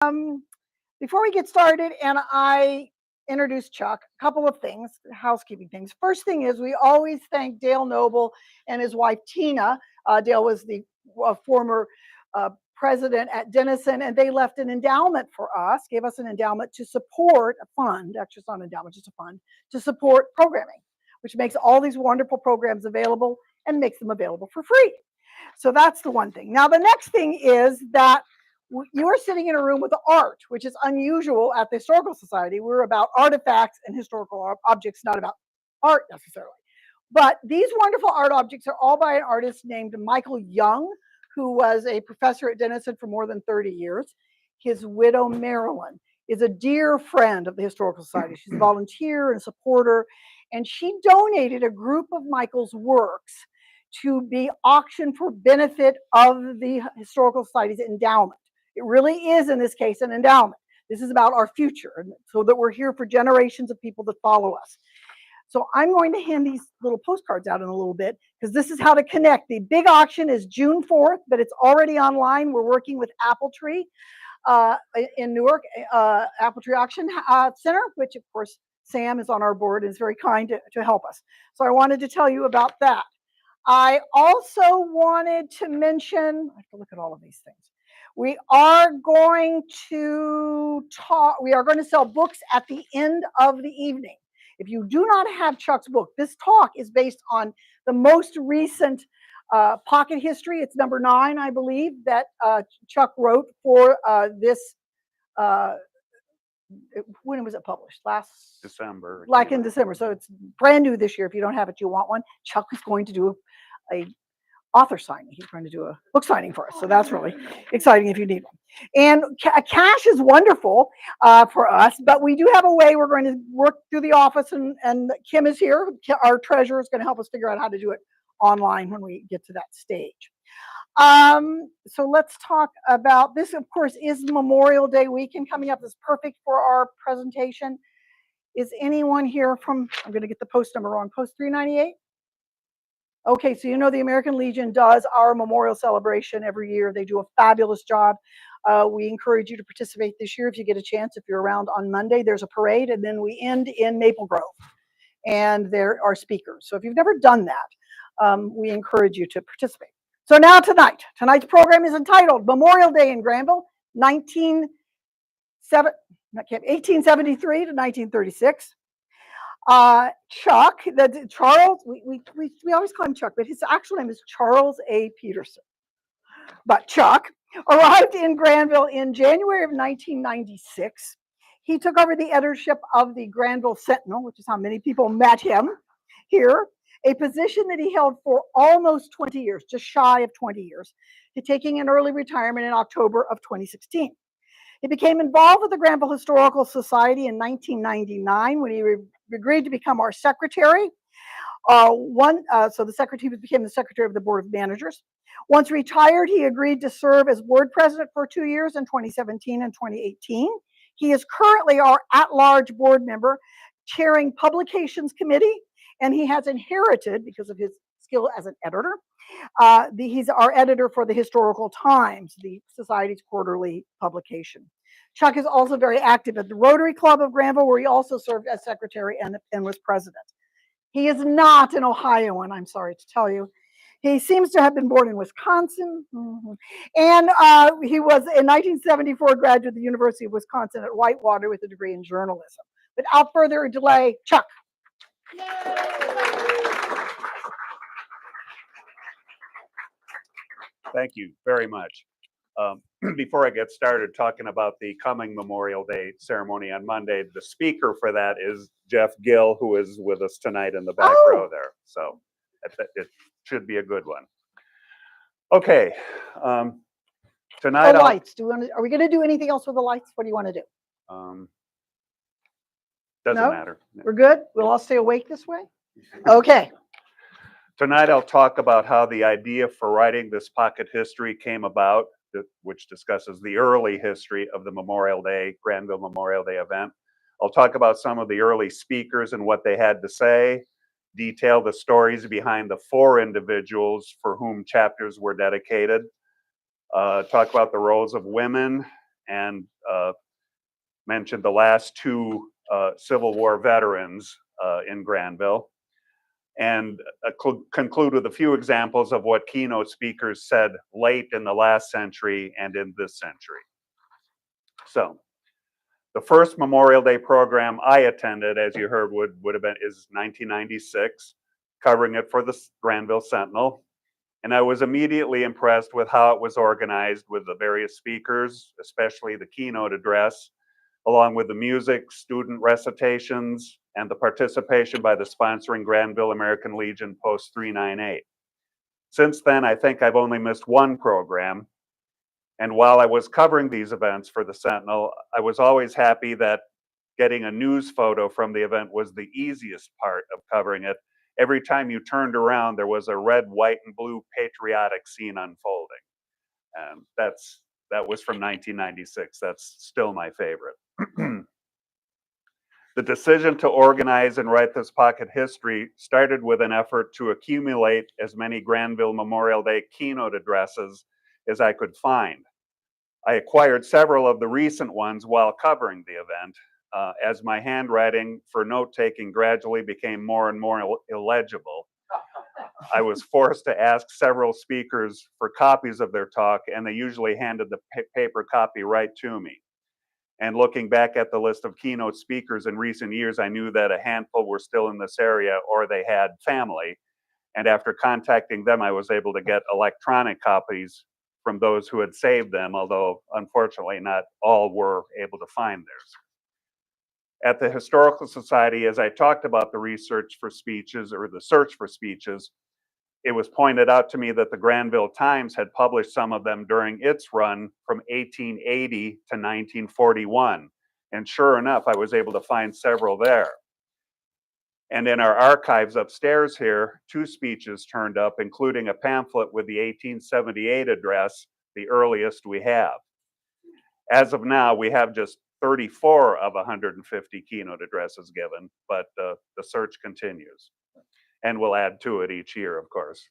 Before we get started and I introduce Chuck, a couple of things, housekeeping things. First thing is we always thank Dale Noble and his wife Tina. Dale was the former president at Denison, and they left an endowment for us, gave us an endowment to support a fund, actually it's not an endowment, just a fund, to support programming, which makes all these wonderful programs available and makes them available for free. So that's the one thing. Now, the next thing is that you are sitting in a room with art, which is unusual at the Historical Society. We're about artifacts and historical objects, not about art necessarily. But these wonderful art objects are all by an artist named Michael Young, who was a professor at Denison for more than 30 years. His widow, Marilyn, is a dear friend of the Historical Society. She's a volunteer and supporter, and she donated a group of Michael's works to be auctioned for benefit of the Historical Society's endowment. It really is, in this case, an endowment. This is about our future, so that we're here for generations of people that follow us. So I'm going to hand these little postcards out in a little bit, because this is how to connect. The big auction is June 4th, but it's already online. We're working with Apple Tree in Newark, Apple Tree Auction Center, which, of course, Sam is on our board and is very kind to help us. So I wanted to tell you about that. I also wanted to mention, I have to look at all of these things. We are going to sell books at the end of the evening. If you do not have Chuck's book, this talk is based on the most recent pocket history. It's number 9, I believe, that Chuck wrote for this. When was it published? Last December. Like in December. So it's brand new this year. If you don't have it, you want one. Chuck is going to do a author signing. He's going to do a book signing for us. So that's really exciting if you need one. And cash is wonderful for us, but we do have a way we're going to work through the office, and Kim is here. Our treasurer is going to help us figure out how to do it online when we get to that stage. So let's talk about this. Of course, is Memorial Day weekend coming up. This is perfect for our presentation. Is anyone here from, I'm going to get the post number wrong, post 398? Okay, so you know the American Legion does our memorial celebration every year. They do a fabulous job. We encourage you to participate this year if you get a chance. If you're around on Monday, there's a parade, and then we end in Maple Grove, and there are speakers. So if you've never done that, we encourage you to participate. So now tonight's program is entitled Memorial Day in Granville, 1873 to 1936. Chuck, Charles, we always call him Chuck, but his actual name is Charles A. Peterson. But Chuck arrived in Granville in January of 1996. He took over the editorship of the Granville Sentinel, which is how many people met him here, a position that he held for almost 20 years, just shy of 20 years, to taking an early retirement in October of 2016. He became involved with the Granville Historical Society in 1999 when he agreed to become our secretary. So the secretary became the secretary of the board of managers. Once retired, he agreed to serve as board president for 2 years in 2017 and 2018. He is currently our at-large board member, chairing publications committee, and he has inherited, because of his skill as an editor, he's our editor for the Historical Times, the Society's quarterly publication. Chuck is also very active at the Rotary Club of Granville, where he also served as secretary and was president. He is not an Ohioan, I'm sorry to tell you. He seems to have been born in Wisconsin. And he was, in 1974, graduate of the University of Wisconsin at Whitewater with a degree in journalism. Without further delay, Chuck. Yay! Thank you very much. Before I get started talking about the coming Memorial Day ceremony on Monday, the speaker for that is Jeff Gill, who is with us tonight in the back row there. So it should be a good one. Okay. Tonight, the lights. Are we going to do anything else with the lights? What do you want to do? Doesn't matter. We're good? We'll all stay awake this way? Okay. Tonight I'll talk about how the idea for writing this pocket history came about, which discusses the early history of the Memorial Day, Granville Memorial Day event. I'll talk about some of the early speakers and what they had to say, detail the stories behind the 4 individuals for whom chapters were dedicated, talk about the roles of women and mentioned the last two Civil War veterans in Granville, and conclude with a few examples of what keynote speakers said late in the last century and in this century. So, the first Memorial Day program I attended, as you heard, would have been is 1996, covering it for the Granville Sentinel. And I was immediately impressed with how it was organized, with the various speakers, especially the keynote address, along with the music, student recitations, and the participation by the sponsoring Granville American Legion Post 398. Since then, I think I've only missed one program. And while I was covering these events for the Sentinel, I was always happy that getting a news photo from the event was the easiest part of covering it. Every time you turned around, there was a red, white, and blue patriotic scene unfolding. And that was from 1996. That's still my favorite. The decision to organize and write this pocket history started with an effort to accumulate as many Granville Memorial Day keynote addresses as I could find. I acquired several of the recent ones while covering the event, as my handwriting for note-taking gradually became more and more illegible. I was forced to ask several speakers for copies of their talk, and they usually handed the paper copy right to me. And looking back at the list of keynote speakers in recent years, I knew that a handful were still in this area or they had family. And after contacting them, I was able to get electronic copies from those who had saved them, although unfortunately not all were able to find theirs. At the Historical Society, as I talked about the research for speeches, or the search for speeches, it was pointed out to me that the Granville Times had published some of them during its run from 1880 to 1941. And sure enough, I was able to find several there. And in our archives upstairs here, two speeches turned up, including a pamphlet with the 1878 address, the earliest we have. As of now, we have just 34 of 150 keynote addresses given, but the search continues. And we'll add to it each year, of course.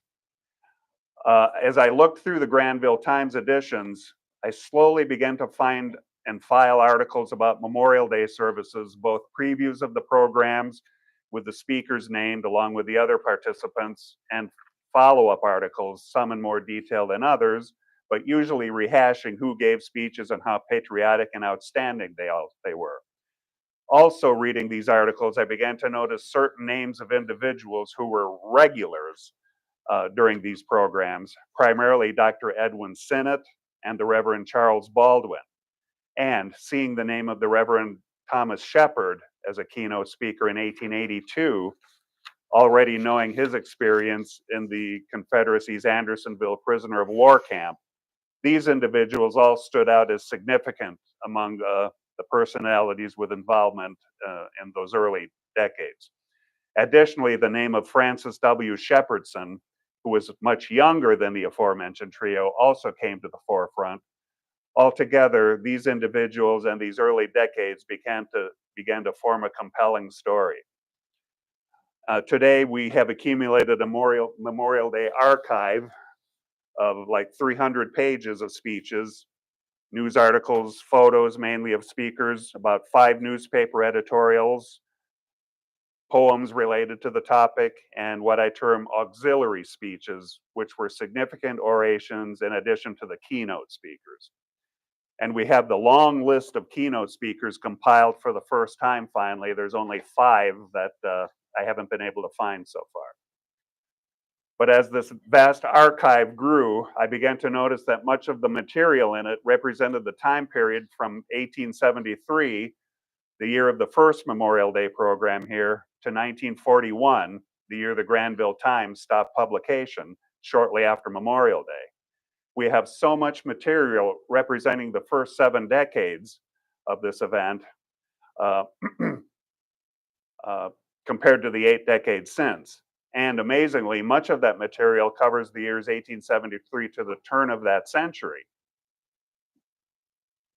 As I looked through the Granville Times editions, I slowly began to find and file articles about Memorial Day services, both previews of the programs with the speakers named along with the other participants, and follow-up articles, some in more detail than others, but usually rehashing who gave speeches and how patriotic and outstanding they were. Also reading these articles, I began to notice certain names of individuals who were regulars during these programs, primarily Dr. Edwin Sinnott and the Reverend Charles Baldwin, and seeing the name of the Reverend Thomas Shepard as a keynote speaker in 1882, already knowing his experience in the Confederacy's Andersonville prisoner of war camp. These individuals all stood out as significant among the personalities with involvement in those early decades. Additionally, the name of Francis W. Shepherdson, who was much younger than the aforementioned trio, also came to the forefront. Altogether, these individuals and these early decades began to form a compelling story. Today, we have accumulated a Memorial Day archive of like 300 pages of speeches, news articles, photos mainly of speakers, about 5 newspaper editorials, poems related to the topic, and what I term auxiliary speeches, which were significant orations in addition to the keynote speakers. And we have the long list of keynote speakers compiled for the first time finally. There's only 5 that I haven't been able to find so far. But as this vast archive grew, I began to notice that much of the material in it represented the time period from 1873, the year of the first Memorial Day program here, to 1941, the year the Granville Times stopped publication shortly after Memorial Day. We have so much material representing the first 7 decades of this event compared to the 8 decades since. And amazingly, much of that material covers the years 1873 to the turn of that century.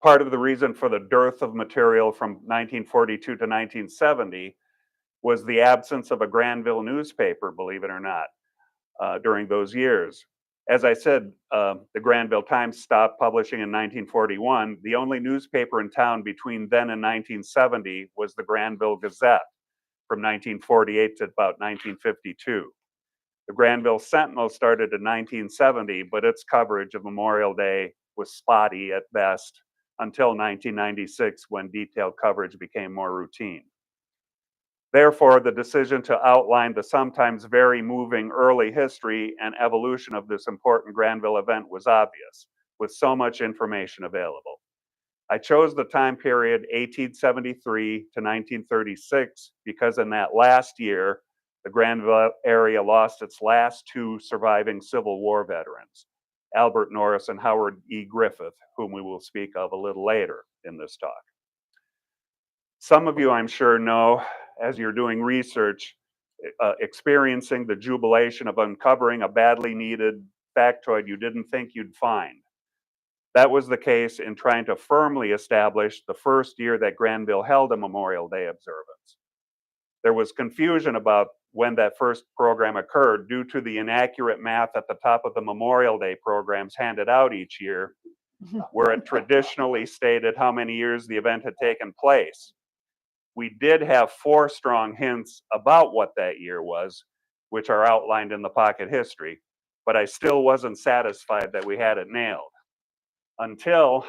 Part of the reason for the dearth of material from 1942 to 1970 was the absence of a Granville newspaper, believe it or not, during those years. As I said, the Granville Times stopped publishing in 1941. The only newspaper in town between then and 1970 was the Granville Gazette from 1948 to about 1952. The Granville Sentinel started in 1970, but its coverage of Memorial Day was spotty at best until 1996, when detailed coverage became more routine. Therefore, the decision to outline the sometimes very moving early history and evolution of this important Granville event was obvious, with so much information available. I chose the time period 1873 to 1936 because in that last year, the Granville area lost its last two surviving Civil War veterans, Albert Norris and Howard E. Griffith, whom we will speak of a little later in this talk. Some of you, I'm sure, know, as you're doing research, experiencing the jubilation of uncovering a badly needed factoid you didn't think you'd find. That was the case in trying to firmly establish the first year that Granville held a Memorial Day observance. There was confusion about when that first program occurred due to the inaccurate math at the top of the Memorial Day programs handed out each year, where it traditionally stated how many years the event had taken place. We did have 4 strong hints about what that year was, which are outlined in the pocket history, but I still wasn't satisfied that we had it nailed. Until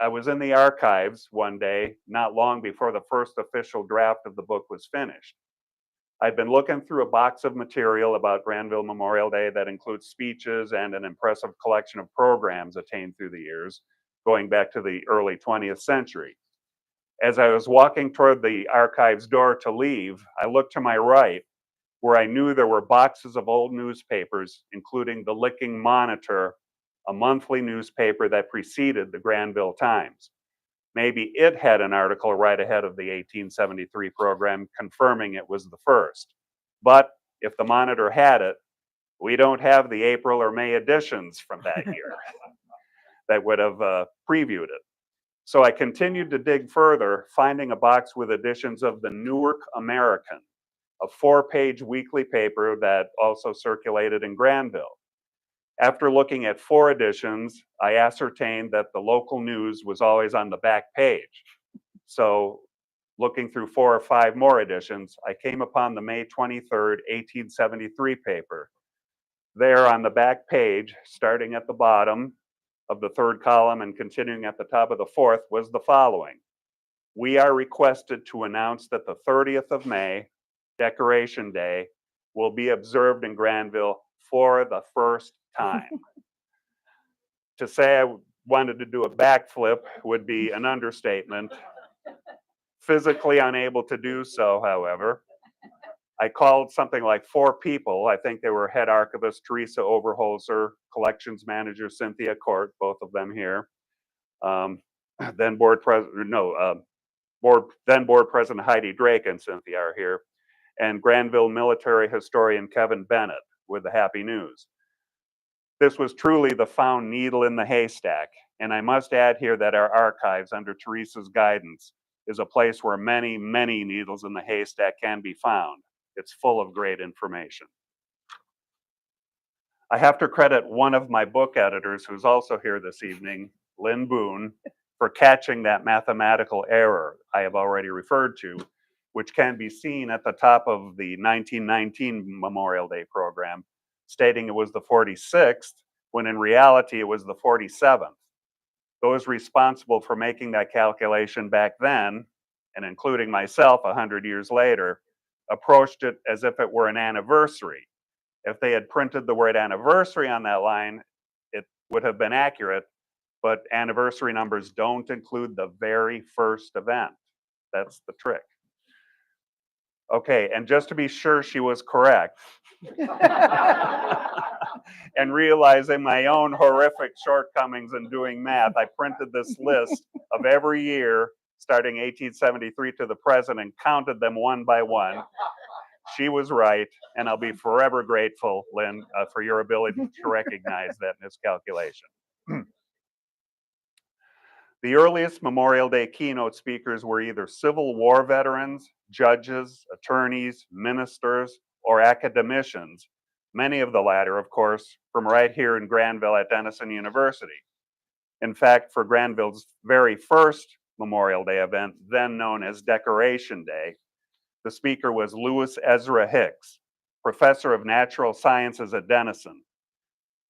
I was in the archives one day, not long before the first official draft of the book was finished. I'd been looking through a box of material about Granville Memorial Day that includes speeches and an impressive collection of programs attained through the years, going back to the early 20th century. As I was walking toward the archives door to leave, I looked to my right, where I knew there were boxes of old newspapers, including the Licking Monitor, a monthly newspaper that preceded the Granville Times. Maybe it had an article right ahead of the 1873 program confirming it was the first. But if the Monitor had it, we don't have the April or May editions from that year that would have previewed it. So I continued to dig further, finding a box with editions of the Newark American, a 4-page weekly paper that also circulated in Granville. After looking at 4 editions, I ascertained that the local news was always on the back page. So looking through 4 or 5 more editions, I came upon the May 23rd, 1873 paper. There on the back page, starting at the bottom of the 3rd column and continuing at the top of the 4th, was the following. We are requested to announce that the 30th of May, Decoration Day, will be observed in Granville for the first time. To say I wanted to do a backflip would be an understatement. Physically unable to do so, however. I called something like 4 people. I think they were head archivist Teresa Overholzer, collections manager Cynthia Court, both of them here. Then board president Heidi Drake and Cynthia are here, and Granville military historian Kevin Bennett with the happy news. This was truly the found needle in the haystack, and I must add here that our archives, under Teresa's guidance, is a place where many, many needles in the haystack can be found. It's full of great information. I have to credit one of my book editors, who's also here this evening, Lynn Boone, for catching that mathematical error I have already referred to, which can be seen at the top of the 1919 Memorial Day program, stating it was the 46th, when in reality it was the 47th. Those responsible for making that calculation back then, and including myself 100 years later, approached it as if it were an anniversary. If they had printed the word anniversary on that line, it would have been accurate, but anniversary numbers don't include the very first event. That's the trick. Okay, and just to be sure she was correct, and realizing my own horrific shortcomings in doing math, I printed this list of every year starting 1873 to the present and counted them one by one. She was right, and I'll be forever grateful, Lynn, for your ability to recognize that miscalculation. The earliest Memorial Day keynote speakers were either Civil War veterans, judges, attorneys, ministers, or academicians, many of the latter, of course, from right here in Granville at Denison University. In fact, for Granville's very first Memorial Day event, then known as Decoration Day, the speaker was Louis Ezra Hicks, professor of natural sciences at Denison.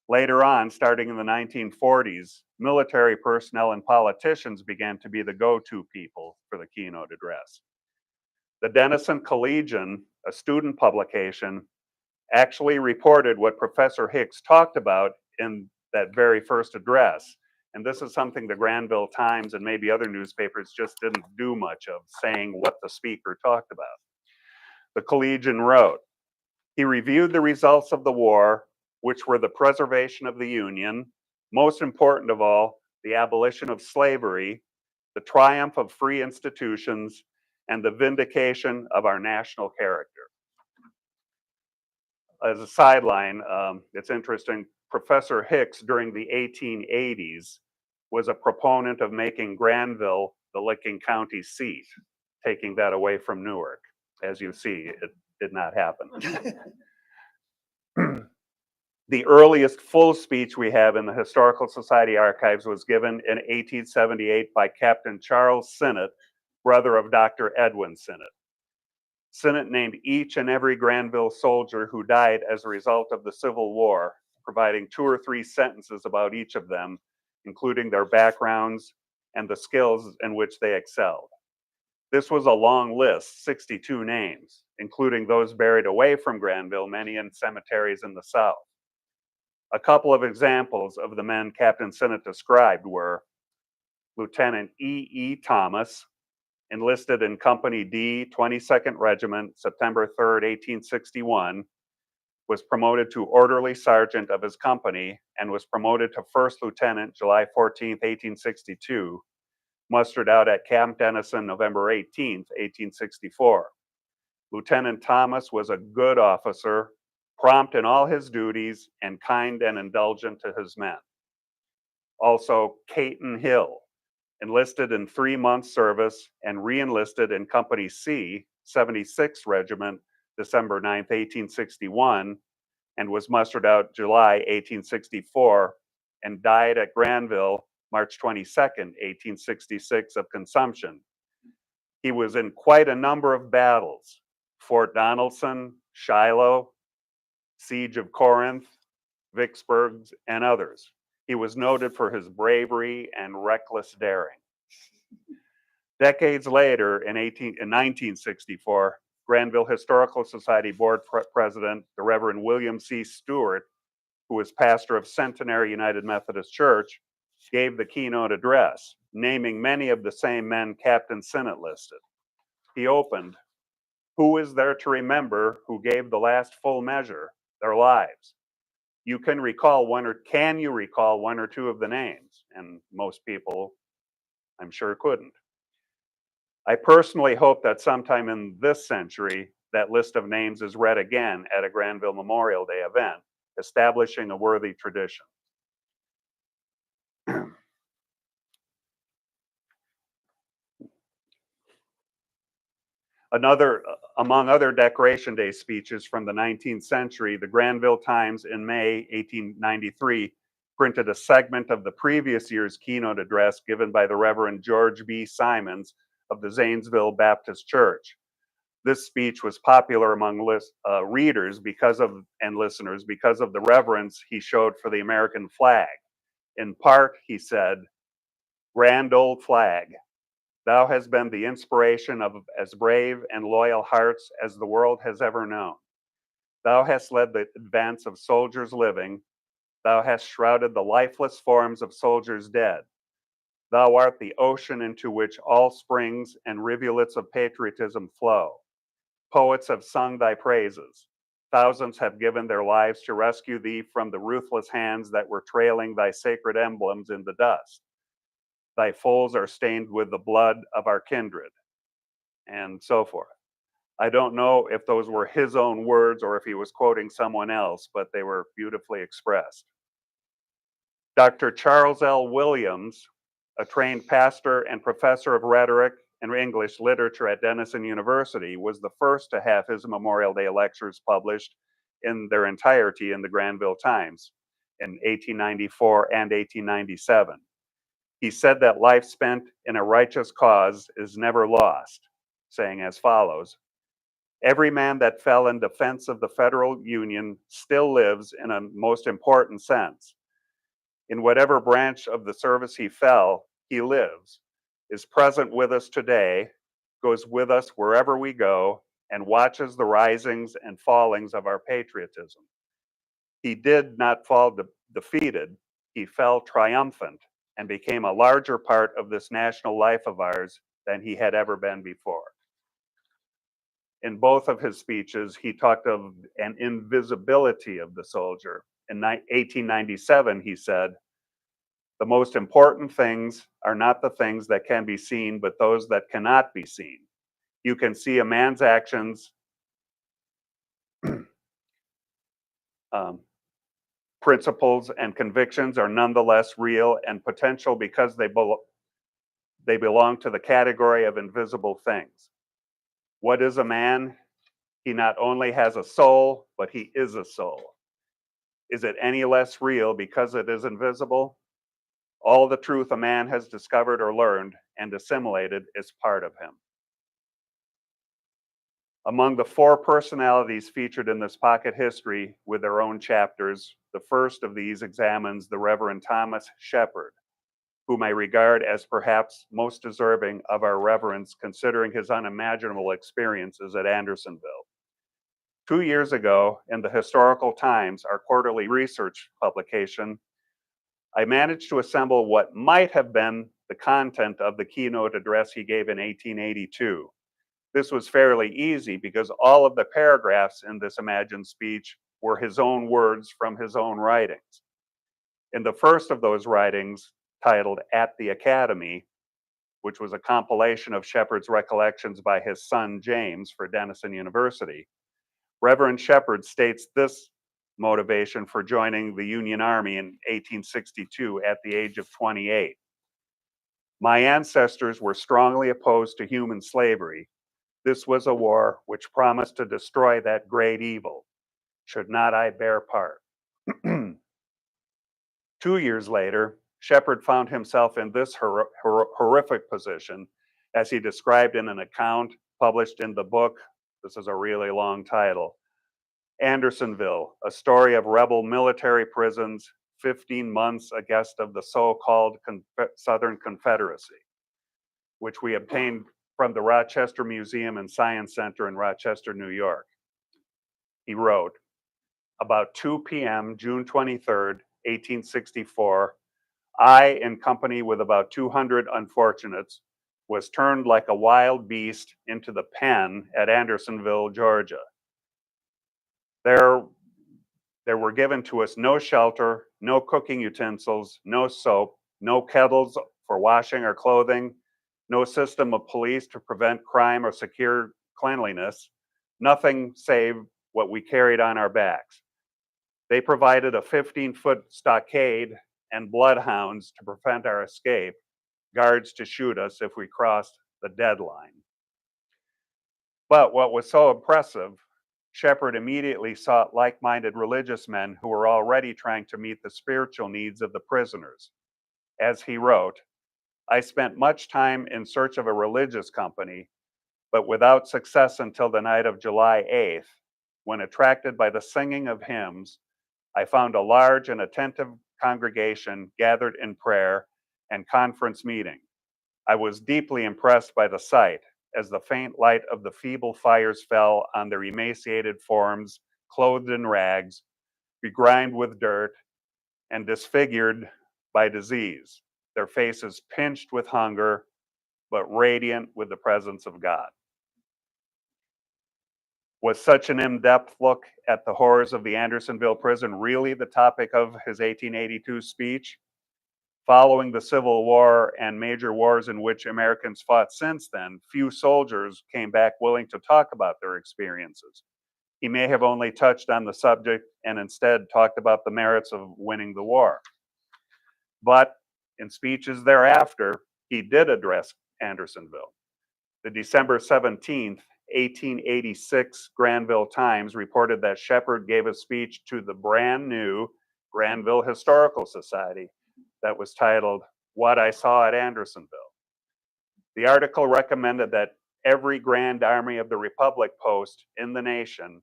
Later on, starting in the 1940s, military personnel and politicians began to be the go-to people for the keynote address. The Denison Collegian, a student publication, actually reported what Professor Hicks talked about in that very first address. And this is something the Granville Times and maybe other newspapers just didn't do much of, saying what the speaker talked about. The Collegian wrote, "He reviewed the results of the war, which were the preservation of the Union, most important of all, the abolition of slavery, the triumph of free institutions, and the vindication of our national character." As a sideline, it's interesting, Professor Hicks during the 1880s was a proponent of making Granville the Licking County seat, taking that away from Newark. As you see, it did not happen. The earliest full speech we have in the Historical Society archives was given in 1878 by Captain Charles Sinnott, brother of Dr. Edwin Sinnott. Sinnott named each and every Granville soldier who died as a result of the Civil War, providing 2 or 3 sentences about each of them, including their backgrounds and the skills in which they excelled. This was a long list, 62 names, including those buried away from Granville, many in cemeteries in the South. A couple of examples of the men Captain Sinnott described were Lieutenant E. Thomas, enlisted in Company D, 22nd Regiment, September 3rd, 1861, was promoted to orderly sergeant of his company and was promoted to first lieutenant July 14th, 1862, mustered out at Camp Denison November 18th, 1864. Lieutenant Thomas was a good officer, prompt in all his duties, and kind and indulgent to his men. Also, Caton Hill, enlisted in 3 months' service and re-enlisted in Company C, 76th Regiment, December 9th, 1861, and was mustered out July 1864, and died at Granville March 22nd, 1866, of consumption. He was in quite a number of battles: Fort Donaldson, Shiloh, Siege of Corinth, Vicksburg, and others. He was noted for his bravery and reckless daring. Decades later, in 1964, Granville Historical Society Board President, the Reverend William C. Stewart, who was pastor of Centenary United Methodist Church, gave the keynote address, naming many of the same men Captain Sinnott listed. He opened, "Who is there to remember who gave the last full measure, their lives? Can you recall one or two of the names?" And most people, I'm sure, couldn't. I personally hope that sometime in this century, that list of names is read again at a Granville Memorial Day event, establishing a worthy tradition. Among other Decoration Day speeches from the 19th century, the Granville Times in May 1893 printed a segment of the previous year's keynote address given by the Reverend George B. Simons of the Zanesville Baptist Church. This speech was popular among readers and listeners because of the reverence he showed for the American flag. In part, he said, "Grand old flag, thou hast been the inspiration of as brave and loyal hearts as the world has ever known. Thou hast led the advance of soldiers living. Thou hast shrouded the lifeless forms of soldiers dead. Thou art the ocean into which all springs and rivulets of patriotism flow. Poets have sung thy praises. Thousands have given their lives to rescue thee from the ruthless hands that were trailing thy sacred emblems in the dust. Thy folds are stained with the blood of our kindred," and so forth. I don't know if those were his own words or if he was quoting someone else, but they were beautifully expressed. Dr. Charles L. Williams, a trained pastor and professor of rhetoric and English literature at Denison University, was the first to have his Memorial Day lectures published in their entirety in the Granville Times in 1894 and 1897. He said that life spent in a righteous cause is never lost, saying as follows: "Every man that fell in defense of the federal union still lives in a most important sense. In whatever branch of the service he fell, he lives, is present with us today, goes with us wherever we go, and watches the risings and fallings of our patriotism. He did not fall defeated, he fell triumphant and became a larger part of this national life of ours than he had ever been before." In both of his speeches, he talked of an invisibility of the soldier. In 1897, he said, "The most important things are not the things that can be seen, but those that cannot be seen. You can see a man's actions, principles, and convictions are nonetheless real and potential because they belong to the category of invisible things. What is a man? He not only has a soul, but he is a soul. Is it any less real because it is invisible? All the truth a man has discovered or learned and assimilated is part of him." Among the 4 personalities featured in this pocket history with their own chapters, the first of these examines the Reverend Thomas Shepard, whom I regard as perhaps most deserving of our reverence considering his unimaginable experiences at Andersonville. 2 years ago, in the Historical Times, our quarterly research publication, I managed to assemble what might have been the content of the keynote address he gave in 1882. This was fairly easy because all of the paragraphs in this imagined speech were his own words from his own writings. In the first of those writings, titled "At the Academy," which was a compilation of Shepard's recollections by his son James for Denison University, Reverend Shepard states this motivation for joining the Union Army in 1862 at the age of 28. "My ancestors were strongly opposed to human slavery. This was a war which promised to destroy that great evil. Should not I bear part?" 2 years later, Shepard found himself in this horrific position, as he described in an account published in the book. This is a really long title: "Andersonville, a story of rebel military prisons, 15 months a guest of the so-called Southern Confederacy," which we obtained from the Rochester Museum and Science Center in Rochester, New York. He wrote, "About 2 p.m., June 23rd, 1864, I, in company with about 200 unfortunates, was turned like a wild beast into the pen at Andersonville, Georgia. There were given to us no shelter, no cooking utensils, no soap, no kettles for washing our clothing, no system of police to prevent crime or secure cleanliness, nothing save what we carried on our backs. They provided a 15-foot stockade and bloodhounds to prevent our escape, guards to shoot us if we crossed the deadline." But what was so impressive, Shepard immediately sought like-minded religious men who were already trying to meet the spiritual needs of the prisoners. As he wrote, "I spent much time in search of a religious company, but without success until the night of July 8th, when, attracted by the singing of hymns, I found a large and attentive congregation gathered in prayer and conference meeting. I was deeply impressed by the sight, as the faint light of the feeble fires fell on their emaciated forms, clothed in rags, begrimed with dirt, and disfigured by disease, their faces pinched with hunger, but radiant with the presence of God." Was such an in-depth look at the horrors of the Andersonville prison really the topic of his 1882 speech? Following the Civil War and major wars in which Americans fought since then, few soldiers came back willing to talk about their experiences. He may have only touched on the subject and instead talked about the merits of winning the war. But in speeches thereafter, he did address Andersonville. The December 17th, 1886 Granville Times reported that Shepard gave a speech to the brand new Granville Historical Society that was titled, "What I Saw at Andersonville." The article recommended that every Grand Army of the Republic post in the nation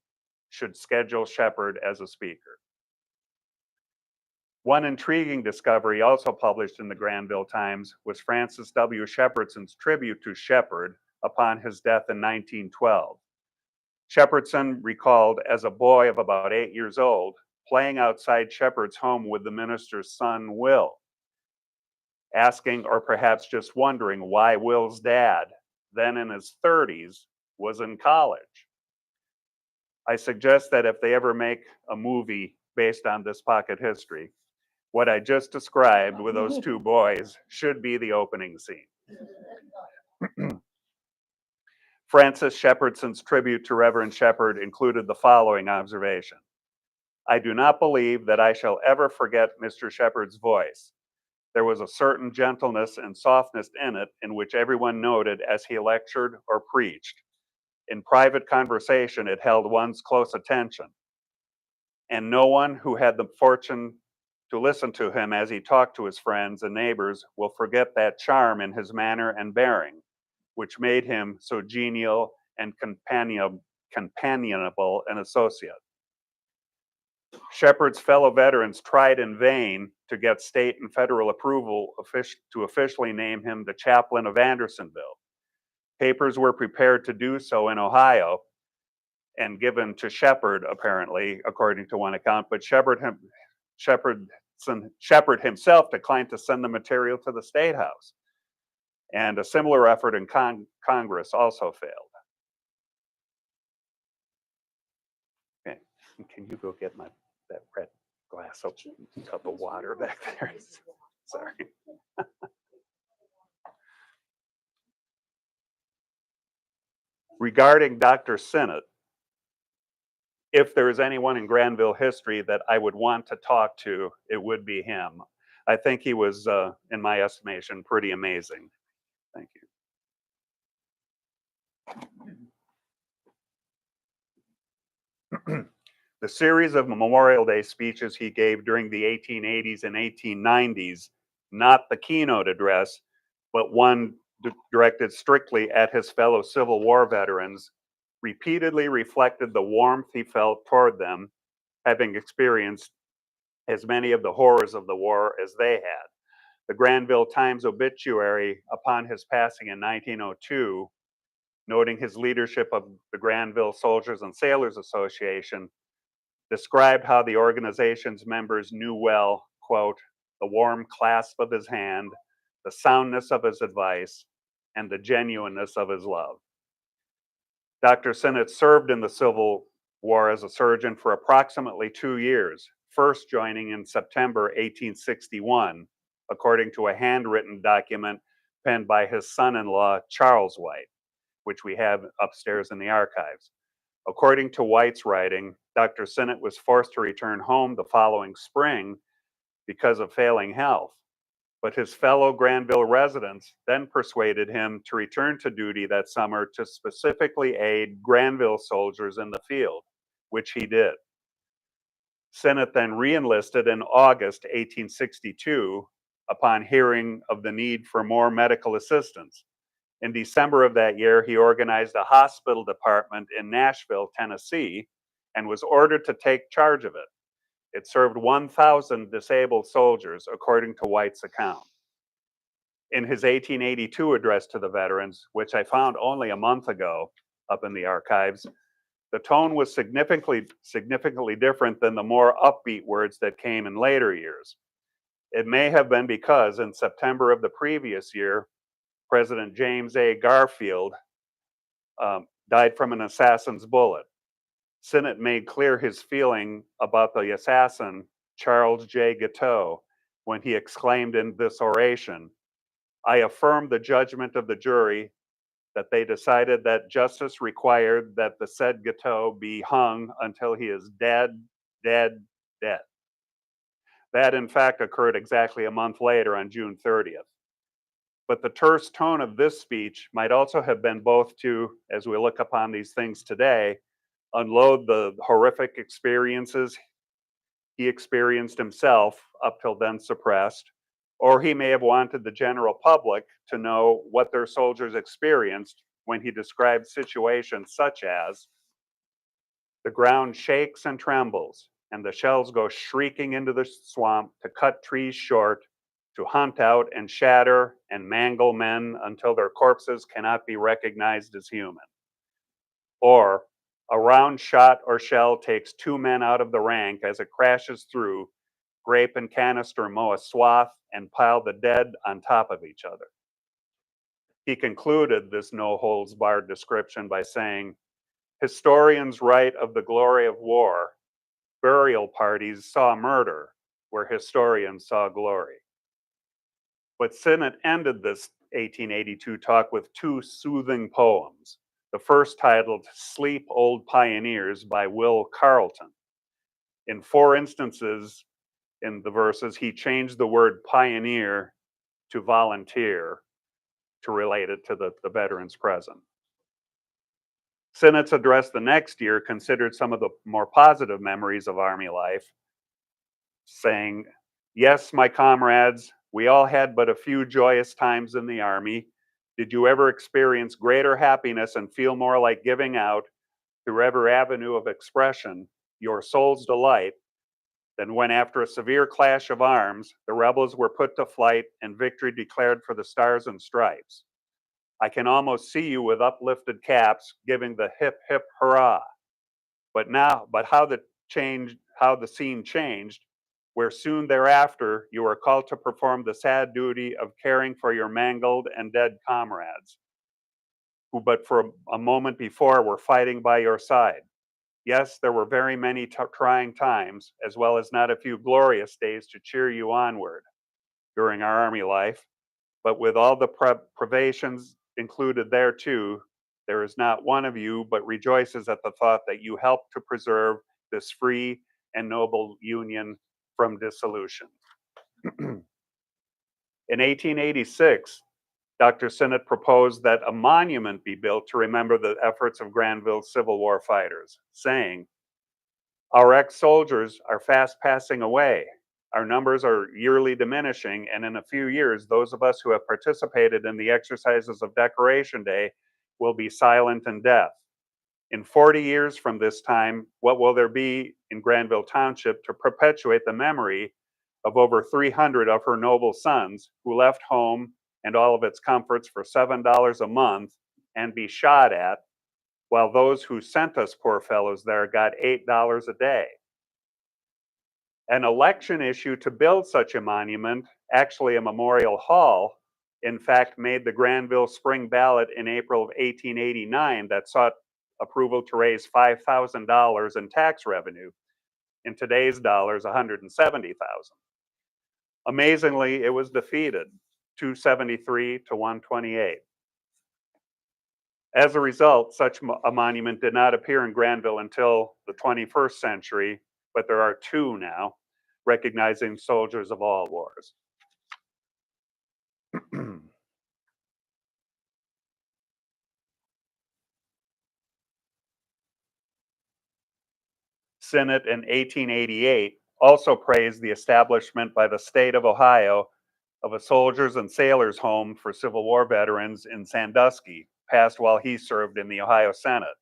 should schedule Shepard as a speaker. One intriguing discovery also published in the Granville Times was Francis W. Shepherdson's tribute to Shepard upon his death in 1912. Shepardson recalled as a boy of about 8 years old, playing outside Shepard's home with the minister's son, Will, asking or perhaps just wondering why Will's dad, then in his 30s, was in college. I suggest that if they ever make a movie based on this pocket history, what I just described with those two boys should be the opening scene. Francis Shepherdson's tribute to Reverend Shepard included the following observation. "I do not believe that I shall ever forget Mr. Shepard's voice. There was a certain gentleness and softness in it in which everyone noted as he lectured or preached. In private conversation, it held one's close attention. And no one who had the fortune to listen to him as he talked to his friends and neighbors will forget that charm in his manner and bearing, which made him so genial and companionable an associate." Shepard's fellow veterans tried in vain to get state and federal approval to officially name him the chaplain of Andersonville. Papers were prepared to do so in Ohio and given to Shepard, apparently, according to one account, but Shepard himself declined to send the material to the State House. And a similar effort in Congress also failed. Okay, can you go get that red glass of cup of water back there? Sorry. Regarding Dr. Sinnott, if there is anyone in Granville history that I would want to talk to, it would be him. I think he was, in my estimation, pretty amazing. Thank you. The series of Memorial Day speeches he gave during the 1880s and 1890s, not the keynote address, but one directed strictly at his fellow Civil War veterans, repeatedly reflected the warmth he felt toward them, having experienced as many of the horrors of the war as they had. The Granville Times obituary upon his passing in 1902, noting his leadership of the Granville Soldiers and Sailors Association, described how the organization's members knew well, quote, "the warm clasp of his hand, the soundness of his advice, and the genuineness of his love." Dr. Sinnott served in the Civil War as a surgeon for approximately 2 years, first joining in September 1861, according to a handwritten document penned by his son-in-law, Charles White, which we have upstairs in the archives. According to White's writing, Dr. Sinnott was forced to return home the following spring because of failing health, but his fellow Granville residents then persuaded him to return to duty that summer to specifically aid Granville soldiers in the field, which he did. Sinnott then re-enlisted in August 1862 upon hearing of the need for more medical assistance. In December of that year, he organized a hospital department in Nashville, Tennessee, and was ordered to take charge of it. It served 1,000 disabled soldiers, according to White's account. In his 1882 address to the veterans, which I found only a month ago up in the archives, the tone was significantly different than the more upbeat words that came in later years. It may have been because in September of the previous year, President James A. Garfield died from an assassin's bullet. Sinnott made clear his feeling about the assassin, Charles J. Guiteau, when he exclaimed in this oration, "I affirm the judgment of the jury that they decided that justice required that the said Guiteau be hung until he is dead, dead, dead." That, in fact, occurred exactly a month later on June 30th. But the terse tone of this speech might also have been both to, as we look upon these things today, unload the horrific experiences he experienced himself, up till then suppressed, or he may have wanted the general public to know what their soldiers experienced when he described situations such as the ground shakes and trembles, and the shells go shrieking into the swamp to cut trees short, to hunt out and shatter and mangle men until their corpses cannot be recognized as human. Or a round shot or shell takes two men out of the rank as it crashes through, grape and canister mow a swath and pile the dead on top of each other. He concluded this no holds barred description by saying, historians write of the glory of war. Burial parties saw murder where historians saw glory. But Sinnott ended this 1882 talk with two soothing poems. The first titled Sleep Old Pioneers by Will Carleton. In 4 instances in the verses, he changed the word pioneer to volunteer to relate it to the veterans present. Sinnott's address the next year considered some of the more positive memories of Army life, saying, yes, my comrades, we all had but a few joyous times in the Army. Did you ever experience greater happiness and feel more like giving out through every avenue of expression, your soul's delight, than when after a severe clash of arms, the rebels were put to flight and victory declared for the Stars and Stripes? I can almost see you with uplifted caps giving the hip hip hurrah. But how the scene changed, where soon thereafter you are called to perform the sad duty of caring for your mangled and dead comrades, who but for a moment before were fighting by your side. Yes, there were very many trying times, as well as not a few glorious days to cheer you onward during our Army life, but with all the privations included there too, there is not one of you but rejoices at the thought that you helped to preserve this free and noble union from dissolution. In 1886, Dr. Sinnott proposed that a monument be built to remember the efforts of Granville's Civil War fighters, saying, our ex-soldiers are fast passing away. Our numbers are yearly diminishing, and in a few years, those of us who have participated in the exercises of Decoration Day will be silent in death. In 40 years from this time, what will there be in Granville Township to perpetuate the memory of over 300 of her noble sons who left home and all of its comforts for $7 a month and be shot at, while those who sent us poor fellows there got $8 a day? An election issue to build such a monument, actually a memorial hall, in fact made the Granville spring ballot in April of 1889 that sought approval to raise $5,000 in tax revenue. In today's dollars, $170,000. Amazingly, it was defeated, 273 to 128. As a result, such a monument did not appear in Granville until the 21st century, but there are 2 now, recognizing soldiers of all wars. Sinnott in 1888 also praised the establishment by the state of Ohio of a soldiers and sailors home for Civil War veterans in Sandusky, passed while he served in the Ohio Senate.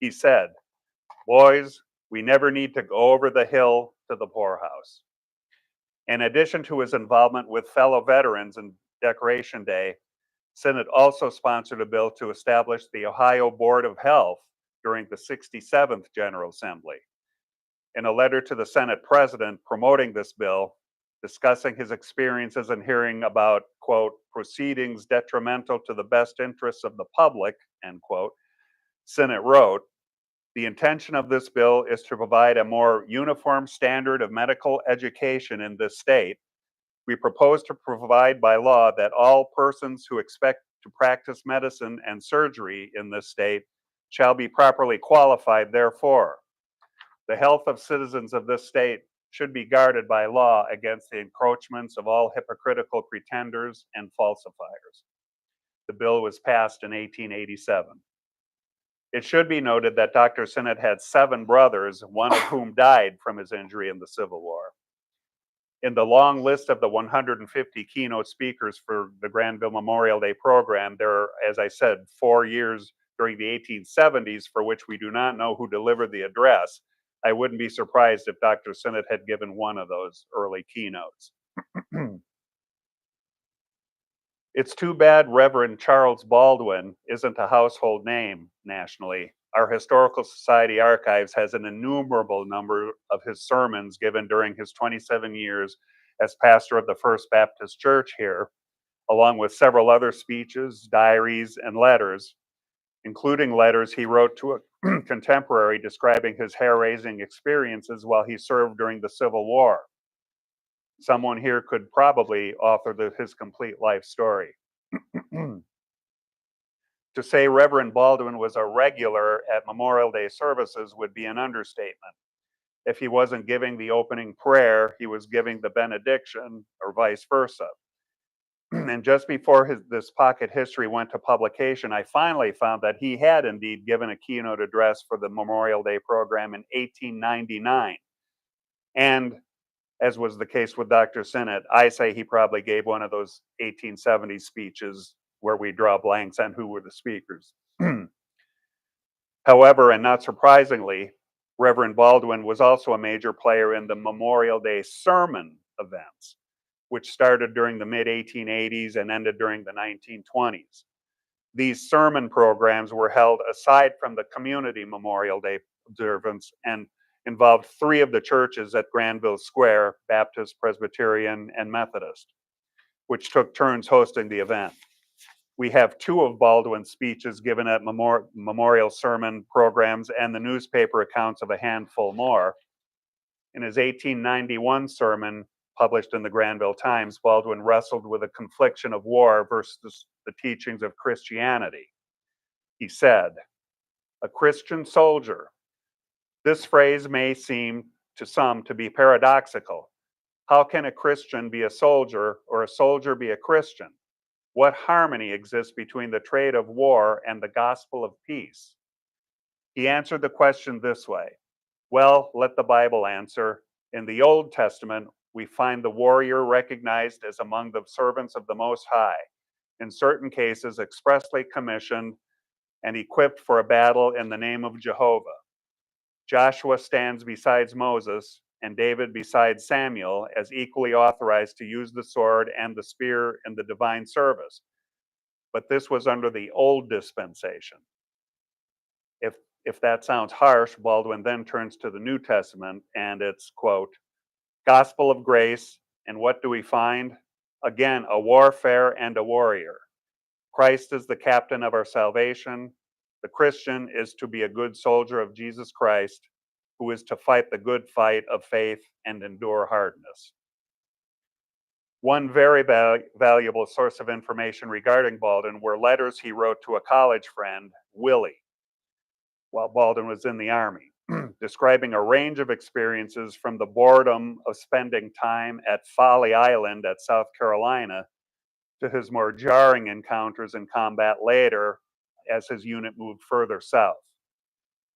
He said, boys, we never need to go over the hill to the poorhouse. In addition to his involvement with fellow veterans in Decoration Day, Sinnott also sponsored a bill to establish the Ohio Board of Health during the 67th General Assembly. In a letter to the Senate president promoting this bill, discussing his experiences and hearing about, quote, proceedings detrimental to the best interests of the public, end quote, Sinnott wrote, the intention of this bill is to provide a more uniform standard of medical education in this state. We propose to provide by law that all persons who expect to practice medicine and surgery in this state shall be properly qualified therefore. The health of citizens of this state should be guarded by law against the encroachments of all hypocritical pretenders and falsifiers. The bill was passed in 1887. It should be noted that Dr. Sinnott had 7 brothers, one of whom died from his injury in the Civil War. In the long list of the 150 keynote speakers for the Granville Memorial Day program, there are, as I said, 4 years during the 1870s for which we do not know who delivered the address. I wouldn't be surprised if Dr. Sinnott had given one of those early keynotes. It's too bad Reverend Charles Baldwin isn't a household name nationally. Our Historical Society archives has an innumerable number of his sermons given during his 27 years as pastor of the First Baptist Church here, along with several other speeches, diaries, and letters, including letters he wrote to a contemporary describing his hair-raising experiences while he served during the Civil War. Someone here could probably author his complete life story. To say Reverend Baldwin was a regular at Memorial Day services would be an understatement. If he wasn't giving the opening prayer, he was giving the benediction, or vice versa. And just before this pocket history went to publication, I finally found that he had indeed given a keynote address for the Memorial Day program in 1899. And as was the case with Dr. Sinnott, I say he probably gave one of those 1870s speeches where we draw blanks on who were the speakers. However, and not surprisingly, Reverend Baldwin was also a major player in the Memorial Day sermon events, which started during the mid-1880s and ended during the 1920s. These sermon programs were held aside from the community Memorial Day observance and involved 3 of the churches at Granville Square, Baptist, Presbyterian, and Methodist, which took turns hosting the event. We have 2 of Baldwin's speeches given at memorial sermon programs and the newspaper accounts of a handful more. In his 1891 sermon, published in the Granville Times, Baldwin wrestled with a confliction of war versus the teachings of Christianity. He said, "A Christian soldier." This phrase may seem to some to be paradoxical. How can a Christian be a soldier or a soldier be a Christian? What harmony exists between the trade of war and the gospel of peace? He answered the question this way. Well, let the Bible answer. In the Old Testament, we find the warrior recognized as among the servants of the Most High, in certain cases expressly commissioned and equipped for a battle in the name of Jehovah. Joshua stands beside Moses and David beside Samuel as equally authorized to use the sword and the spear in the divine service. But this was under the old dispensation. If that sounds harsh, Baldwin then turns to the New Testament and it's, quote, gospel of grace, and what do we find? Again, a warfare and a warrior. Christ is the captain of our salvation. The Christian is to be a good soldier of Jesus Christ, who is to fight the good fight of faith and endure hardness. One very valuable source of information regarding Baldwin were letters he wrote to a college friend, Willie, while Baldwin was in the Army, describing a range of experiences from the boredom of spending time at Folly Island at South Carolina to his more jarring encounters in combat later as his unit moved further south.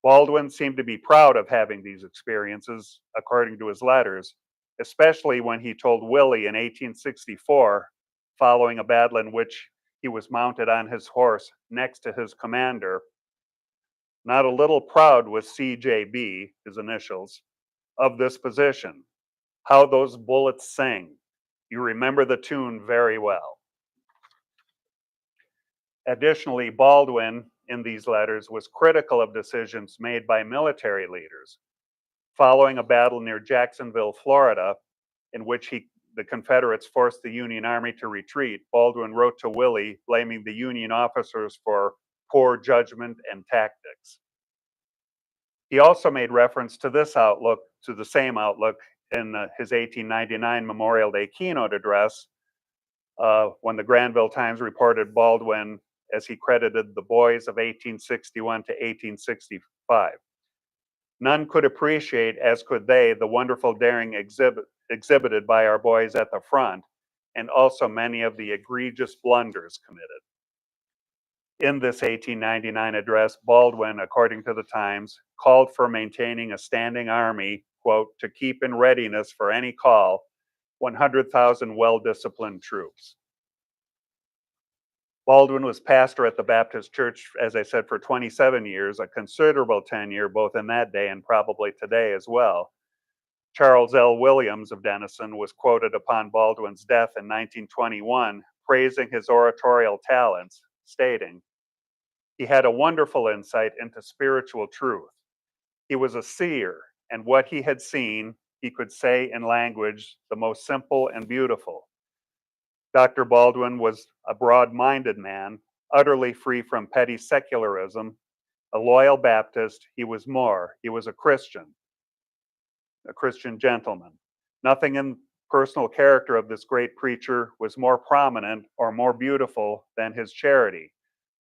Baldwin seemed to be proud of having these experiences, according to his letters, especially when he told Willie in 1864, following a battle in which he was mounted on his horse next to his commander. Not a little proud was CJB, his initials, of this position. How those bullets sing. You remember the tune very well. Additionally, Baldwin, in these letters, was critical of decisions made by military leaders. Following a battle near Jacksonville, Florida, in which the Confederates forced the Union Army to retreat, Baldwin wrote to Willie blaming the Union officers for poor judgment and tactics. He also made reference to this outlook, to the same outlook, in his 1899 Memorial Day keynote address, when the Granville Times reported Baldwin as he credited the boys of 1861 to 1865. None could appreciate, as could they, the wonderful daring exhibited by our boys at the front, and also many of the egregious blunders committed. In this 1899 address, Baldwin, according to the Times, called for maintaining a standing army, quote, to keep in readiness for any call 100,000 well-disciplined troops. Baldwin was pastor at the Baptist Church, as I said, for 27 years, a considerable tenure both in that day and probably today as well. Charles L. Williams of Denison was quoted upon Baldwin's death in 1921, praising his oratorial talents, stating, "He had a wonderful insight into spiritual truth. He was a seer, and what he had seen, he could say in language the most simple and beautiful. Dr. Baldwin was a broad-minded man, utterly free from petty secularism, a loyal Baptist. He was more. He was a Christian gentleman. Nothing in personal character of this great preacher was more prominent or more beautiful than his charity.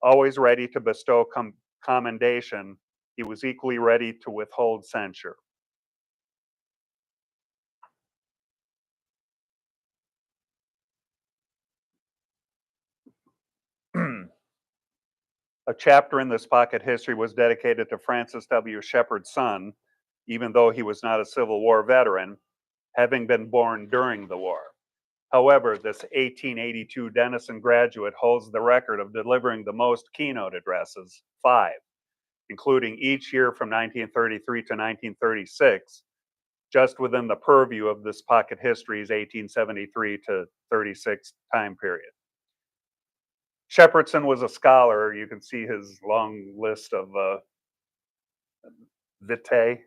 Always ready to bestow commendation, he was equally ready to withhold censure." A chapter in this pocket history was dedicated to Francis W. Shepard's son, even though he was not a Civil War veteran, having been born during the war. However, this 1882 Denison graduate holds the record of delivering the most keynote addresses, 5, including each year from 1933 to 1936, just within the purview of this pocket history's 1873 to 36 time period. Shepherdson was a scholar. You can see his long list of vitae.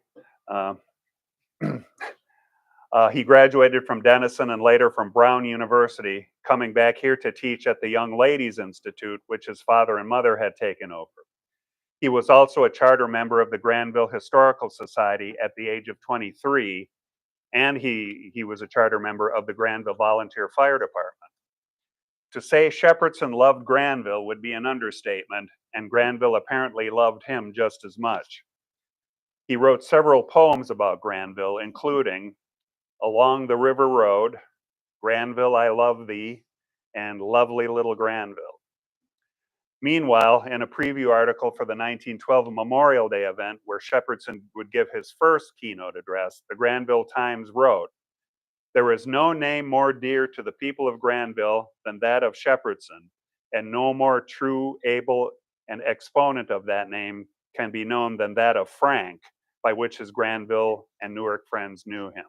He graduated from Denison and later from Brown University, coming back here to teach at the Young Ladies Institute, which his father and mother had taken over. He was also a charter member of the Granville Historical Society at the age of 23, and he was a charter member of the Granville Volunteer Fire Department. To say Shepherdson loved Granville would be an understatement, and Granville apparently loved him just as much. He wrote several poems about Granville, including Along the River Road, Granville, I Love Thee, and Lovely Little Granville. Meanwhile, in a preview article for the 1912 Memorial Day event, where Shepherdson would give his first keynote address, the Granville Times wrote, "There is no name more dear to the people of Granville than that of Shepherdson, and no more true, able, and exponent of that name can be known than that of Frank, by which his Granville and Newark friends knew him."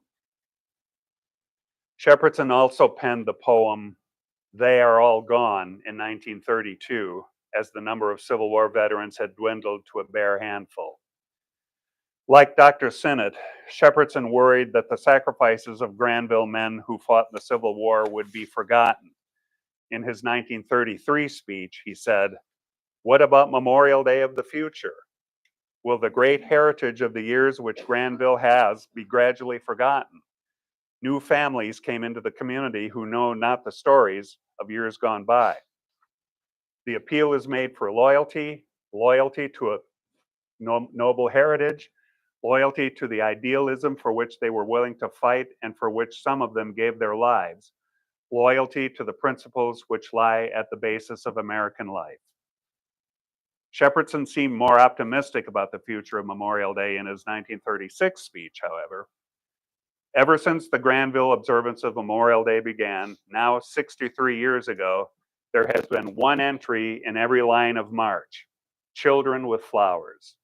Shepherdson also penned the poem They Are All Gone in 1932, as the number of Civil War veterans had dwindled to a bare handful. Like Dr. Sinnott, Shepherdson worried that the sacrifices of Granville men who fought in the Civil War would be forgotten. In his 1933 speech, he said, "What about Memorial Day of the future? Will the great heritage of the years which Granville has be gradually forgotten? New families came into the community who know not the stories of years gone by. The appeal is made for loyalty to a noble heritage, loyalty to the idealism for which they were willing to fight and for which some of them gave their lives, loyalty to the principles which lie at the basis of American life." Shepherdson seemed more optimistic about the future of Memorial Day in his 1936 speech, however. "Ever since the Granville observance of Memorial Day began, now 63 years ago, there has been one entry in every line of march: children with flowers.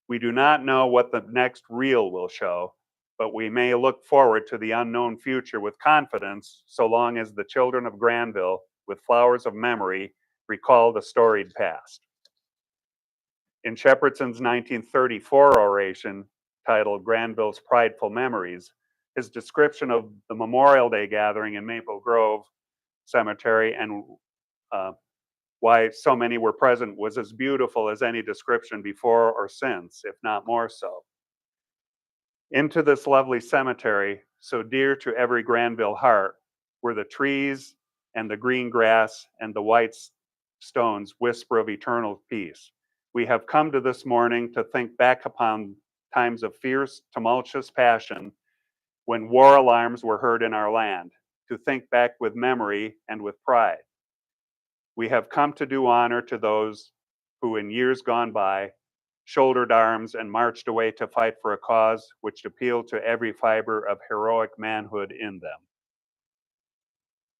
We do not know what the next reel will show, but we may look forward to the unknown future with confidence so long as the children of Granville, with flowers of memory, recall the storied past." In Shepherdson's 1934 oration, titled Granville's Prideful Memories, his description of the Memorial Day gathering in Maple Grove Cemetery and why so many were present was as beautiful as any description before or since, if not more so. Into this lovely cemetery, so dear to every Granville heart, where the trees and the green grass and the white stones whisper of eternal peace. We have come to this morning to think back upon times of fierce, tumultuous passion, when war alarms were heard in our land, to think back with memory and with pride. We have come to do honor to those who in years gone by shouldered arms and marched away to fight for a cause which appealed to every fiber of heroic manhood in them.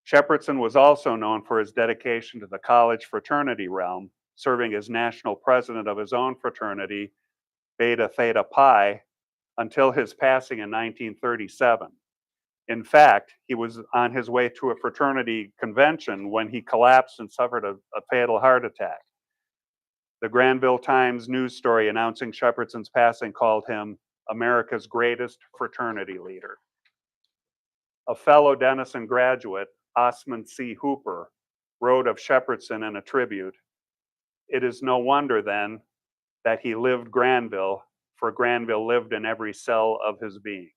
Shepherdson was also known for his dedication to the college fraternity realm, serving as national president of his own fraternity, Beta Theta Pi, until his passing in 1937. In fact, he was on his way to a fraternity convention when he collapsed and suffered a fatal heart attack. The Granville Times news story announcing Shepherdson's passing called him America's greatest fraternity leader. A fellow Denison graduate, Osmond C. Hooper, wrote of Shepherdson in a tribute, "It is no wonder then that he lived Granville, for Granville lived in every cell of his being."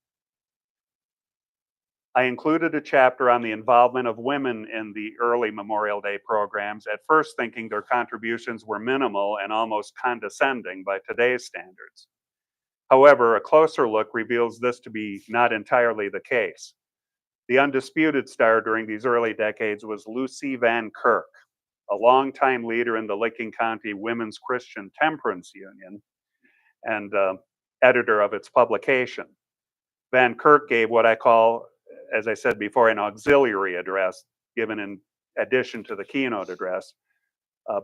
I included a chapter on the involvement of women in the early Memorial Day programs, at first thinking their contributions were minimal and almost condescending by today's standards. However, a closer look reveals this to be not entirely the case. The undisputed star during these early decades was Lucy Van Kirk, a longtime leader in the Licking County Women's Christian Temperance Union and editor of its publication. Van Kirk gave what I call, as I said before, an auxiliary address given in addition to the keynote address,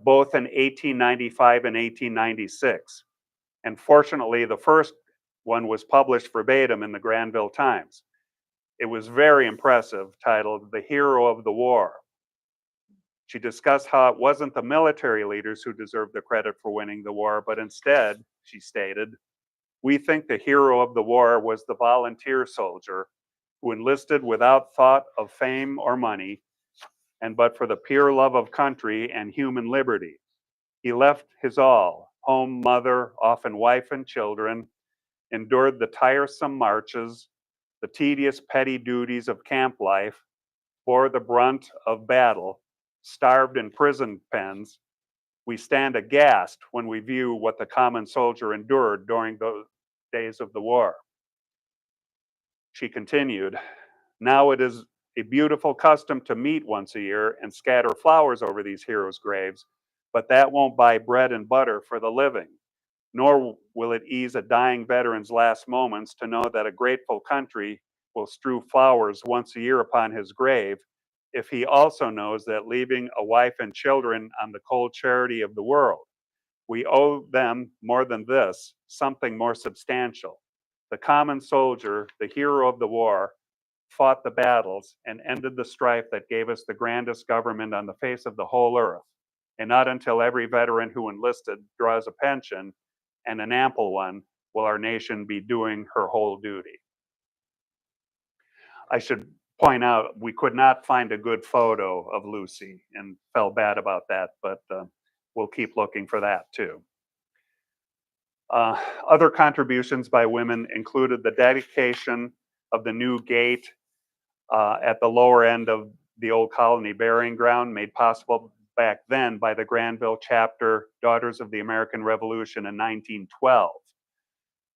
both in 1895 and 1896. And fortunately, the first one was published verbatim in the Granville Times. It was very impressive, titled "The Hero of the War." She discussed how it wasn't the military leaders who deserved the credit for winning the war, but instead, she stated, "We think the hero of the war was the volunteer soldier who enlisted without thought of fame or money, and but for the pure love of country and human liberty. He left his all, home, mother, often wife and children, endured the tiresome marches, the tedious petty duties of camp life, bore the brunt of battle, starved in prison pens. We stand aghast when we view what the common soldier endured during those days of the war." She continued, "Now it is a beautiful custom to meet once a year and scatter flowers over these heroes' graves, but that won't buy bread and butter for the living, nor will it ease a dying veteran's last moments to know that a grateful country will strew flowers once a year upon his grave, if he also knows that leaving a wife and children on the cold charity of the world, we owe them more than this, something more substantial. The common soldier, the hero of the war, fought the battles and ended the strife that gave us the grandest government on the face of the whole earth. And not until every veteran who enlisted draws a pension, and an ample one, will our nation be doing her whole duty." I should point out, we could not find a good photo of Lucy and felt bad about that, but we'll keep looking for that too. Other contributions by women included the dedication of the new gate at the lower end of the old colony burying ground, made possible back then by the Granville chapter Daughters of the American Revolution in 1912.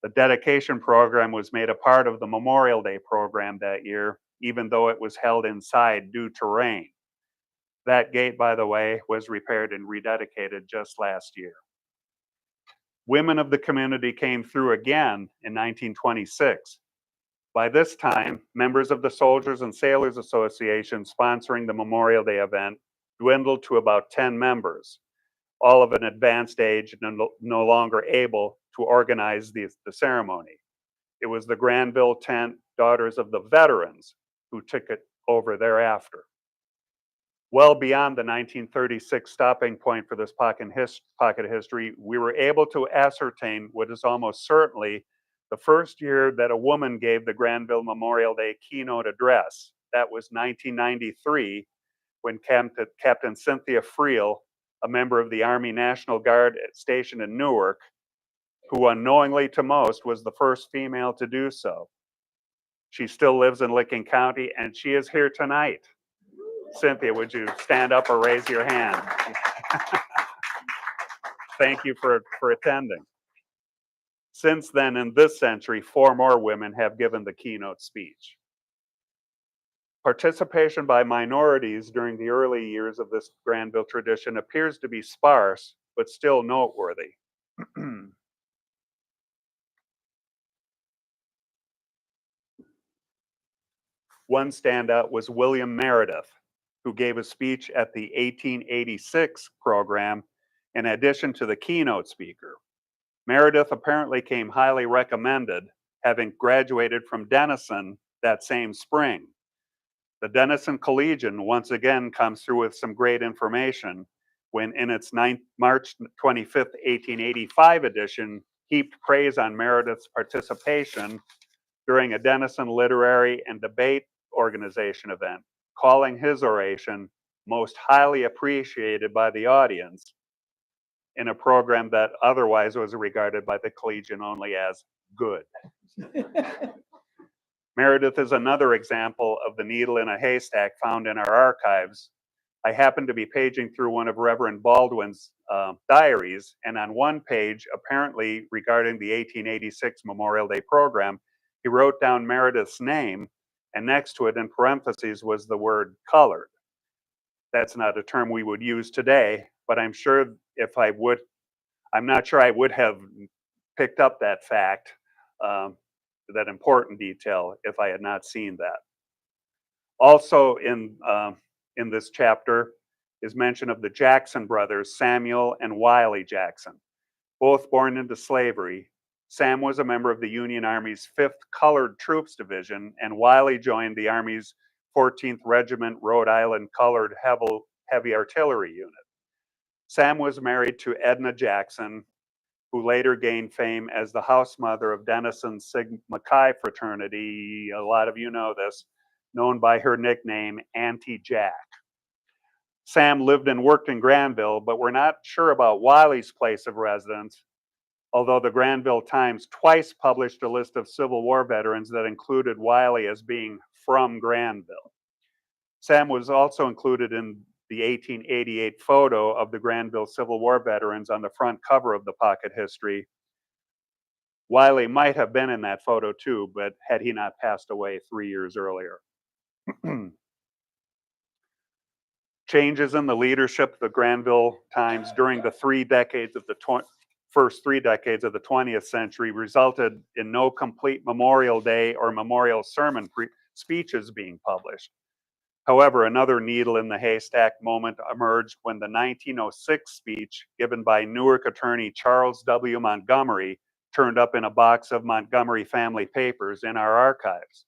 The dedication program was made a part of the Memorial Day program that year, even though it was held inside due to rain. That gate, by the way, was repaired and rededicated just last year. Women of the community came through again in 1926. By this time, members of the Soldiers and Sailors Association sponsoring the Memorial Day event dwindled to about 10 members, all of an advanced age and no longer able to organize the ceremony. It was the Granville tent Daughters of the Veterans who took it over thereafter. Well beyond the 1936 stopping point for this pocket of history, we were able to ascertain what is almost certainly the first year that a woman gave the Granville Memorial Day keynote address. That was 1993, when Captain Cynthia Friel, a member of the Army National Guard stationed in Newark, who unknowingly to most was the first female to do so. She still lives in Licking County, and she is here tonight. Cynthia, would you stand up or raise your hand? Thank you for attending. Since then, in this century, 4 more women have given the keynote speech. Participation by minorities during the early years of this Granville tradition appears to be sparse, but still noteworthy. One standout was William Meredith, who gave a speech at the 1886 program in addition to the keynote speaker. Meredith apparently came highly recommended, having graduated from Denison that same spring. The Denison Collegian once again comes through with some great information when, in its March 25th, 1885 edition, heaped praise on Meredith's participation during a Denison literary and debate organization event, calling his oration most highly appreciated by the audience in a program that otherwise was regarded by the Collegian only as good. Meredith is another example of the needle in a haystack found in our archives. I happened to be paging through one of Reverend Baldwin's diaries, and on one page, apparently regarding the 1886 Memorial Day program, he wrote down Meredith's name, and next to it in parentheses was the word colored. That's not a term we would use today, but I'm not sure I would have picked up that fact, that important detail, if I had not seen that. Also in this chapter is mention of the Jackson brothers, Samuel and Wiley Jackson, both born into slavery. Sam was a member of the Union Army's 5th Colored Troops Division, and Wiley joined the Army's 14th Regiment Rhode Island Colored Heavy Artillery Unit. Sam was married to Edna Jackson, who later gained fame as the house mother of Denison's Sigma Chi fraternity. A lot of you know this, known by her nickname, Auntie Jack. Sam lived and worked in Granville, but we're not sure about Wiley's place of residence, although the Granville Times twice published a list of Civil War veterans that included Wiley as being from Granville. Sam was also included in the 1888 photo of the Granville Civil War veterans on the front cover of the Pocket History. Wiley might have been in that photo too, but had he not passed away 3 years earlier. Changes in the leadership of the Granville Times during the first 3 decades of the 20th century resulted in no complete Memorial Day or memorial sermon speeches being published. However, another needle in the haystack moment emerged when the 1906 speech given by Newark attorney Charles W. Montgomery turned up in a box of Montgomery family papers in our archives.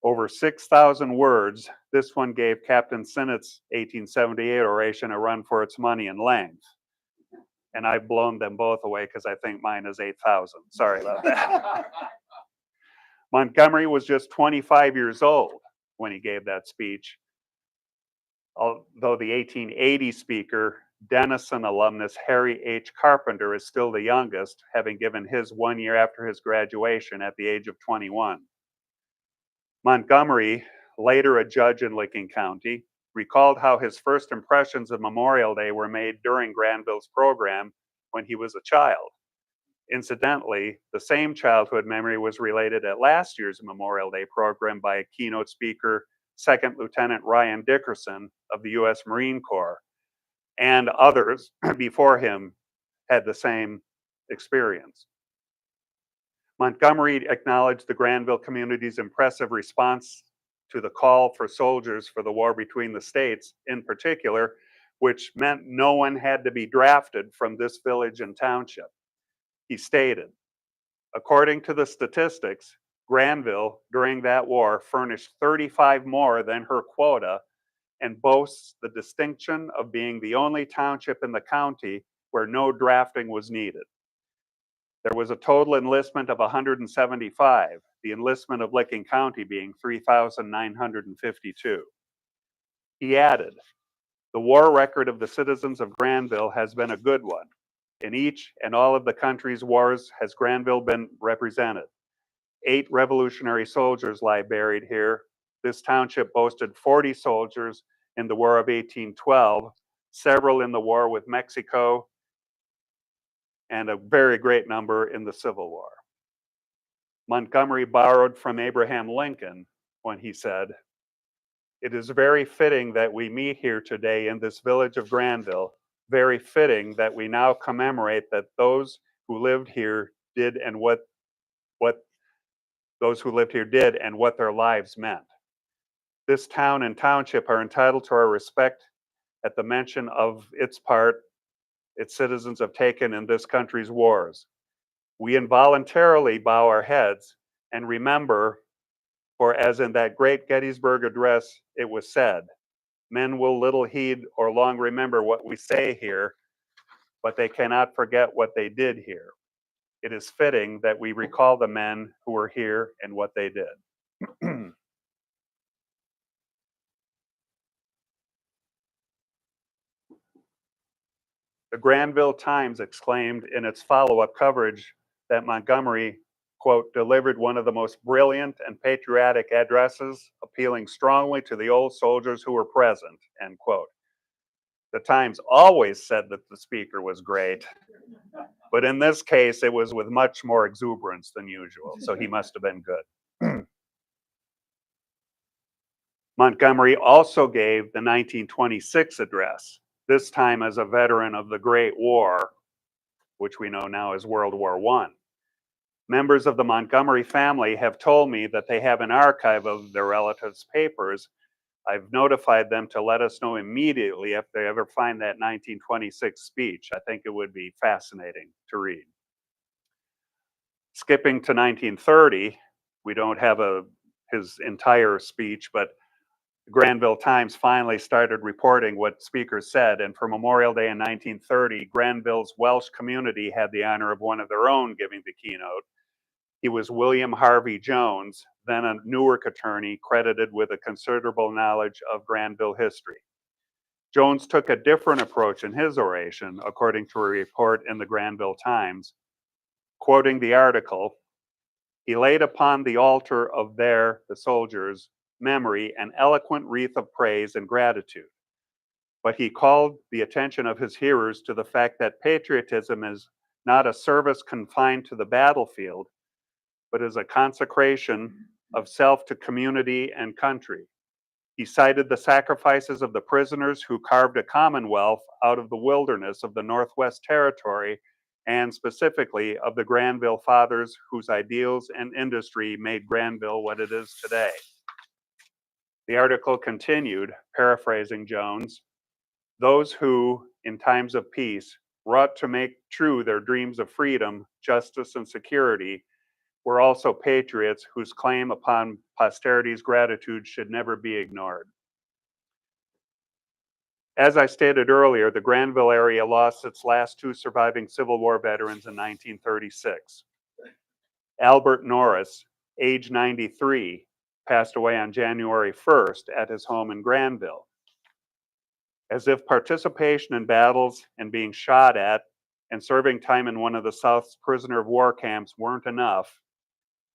Over 6,000 words, this one gave Captain Sinnott's 1878 oration a run for its money in length. And I've blown them both away because I think mine is 8,000. Sorry about that. Montgomery was just 25 years old when he gave that speech, although the 1880 speaker, Denison alumnus Harry H. Carpenter, is still the youngest, having given his 1 year after his graduation at the age of 21. Montgomery, later a judge in Licking County, recalled how his first impressions of Memorial Day were made during Granville's program when he was a child. Incidentally, the same childhood memory was related at last year's Memorial Day program by a keynote speaker, Second Lieutenant Ryan Dickerson of the U.S. Marine Corps, and others before him had the same experience. Montgomery acknowledged the Granville community's impressive response to the call for soldiers for the war between the states in particular, which meant no one had to be drafted from this village and township. He stated, according to the statistics, Granville during that war furnished 35 more than her quota and boasts the distinction of being the only township in the county where no drafting was needed. There was a total enlistment of 175, the enlistment of Licking County being 3,952. He added, the war record of the citizens of Granville has been a good one. In each and all of the country's wars has Granville been represented. 8 Revolutionary soldiers lie buried here. This township boasted 40 soldiers in the War of 1812, several in the war with Mexico, and a very great number in the Civil War. Montgomery borrowed from Abraham Lincoln when he said, "It is very fitting that we meet here today in this village of Granville, very fitting that we now commemorate that those who lived here did and what those who lived here did and what their lives meant. This town and township are entitled to our respect at the mention of its part its citizens have taken in this country's wars. We involuntarily bow our heads and remember, for as in that great Gettysburg Address it was said, men will little heed or long remember what we say here, but they cannot forget what they did here. It is fitting that we recall the men who were here and what they did." The Granville Times exclaimed in its follow-up coverage that Montgomery, quote, delivered one of the most brilliant and patriotic addresses, appealing strongly to the old soldiers who were present, end quote. The Times always said that the speaker was great, but in this case, it was with much more exuberance than usual, so he must have been good. Montgomery also gave the 1926 address, this time as a veteran of the Great War, which we know now as World War I. Members of the Montgomery family have told me that they have an archive of their relatives' papers. I've notified them to let us know immediately if they ever find that 1926 speech. I think it would be fascinating to read. Skipping to 1930, we don't have his entire speech, but the Granville Times finally started reporting what speakers said, and for Memorial Day in 1930, Granville's Welsh community had the honor of one of their own giving the keynote. He was William Harvey Jones, then a Newark attorney credited with a considerable knowledge of Granville history. Jones took a different approach in his oration, according to a report in the Granville Times. Quoting the article, he laid upon the altar of the soldiers' memory an eloquent wreath of praise and gratitude. But he called the attention of his hearers to the fact that patriotism is not a service confined to the battlefield, but is a consecration of self to community and country. He cited the sacrifices of the prisoners who carved a commonwealth out of the wilderness of the Northwest Territory, and specifically of the Granville fathers whose ideals and industry made Granville what it is today. The article continued, paraphrasing Jones, "Those who, in times of peace, wrought to make true their dreams of freedom, justice, and security, were also patriots whose claim upon posterity's gratitude should never be ignored." As I stated earlier, the Granville area lost its last two surviving Civil War veterans in 1936. Albert Norris, age 93, passed away on January 1st at his home in Granville. As if participation in battles and being shot at and serving time in one of the South's prisoner of war camps weren't enough,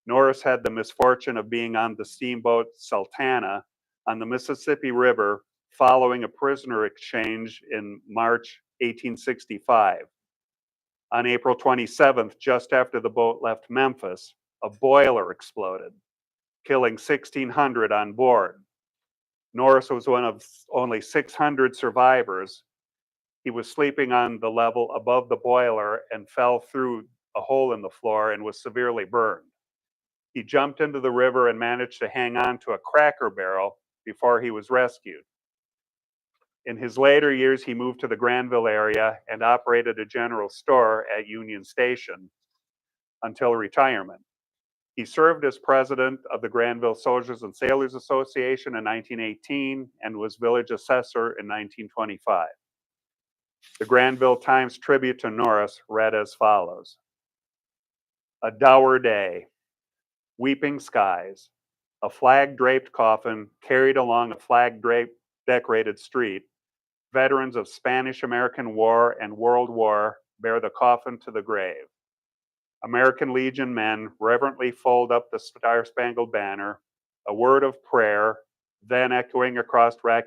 Norris had the misfortune of being on the steamboat Sultana on the Mississippi River following a prisoner exchange in March 1865. On April 27th, just after the boat left Memphis, a boiler exploded, killing 1,600 on board. Norris was one of only 600 survivors. He was sleeping on the level above the boiler and fell through a hole in the floor and was severely burned. He jumped into the river and managed to hang on to a Cracker Barrel before he was rescued. In his later years, he moved to the Granville area and operated a general store at Union Station until retirement. He served as president of the Granville Soldiers and Sailors Association in 1918 and was village assessor in 1925. The Granville Times tribute to Norris read as follows: "A dour day, weeping skies, a flag-draped coffin carried along a flag-draped decorated street. Veterans of Spanish-American War and World War bear the coffin to the grave. American Legion men reverently fold up the Star-Spangled Banner, a word of prayer, then echoing across the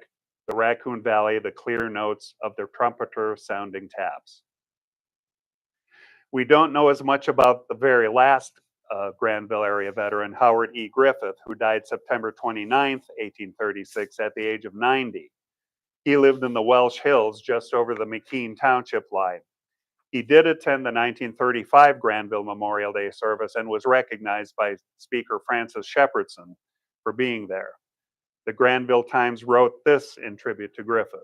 Raccoon Valley the clear notes of their trumpeter sounding taps." We don't know as much about the very last Granville area veteran, Howard E. Griffith, who died September 29th, 1836, at the age of 90. He lived in the Welsh Hills just over the McKean Township line. He did attend the 1935 Granville Memorial Day service and was recognized by Speaker Francis Shepherdson for being there. The Granville Times wrote this in tribute to Griffith.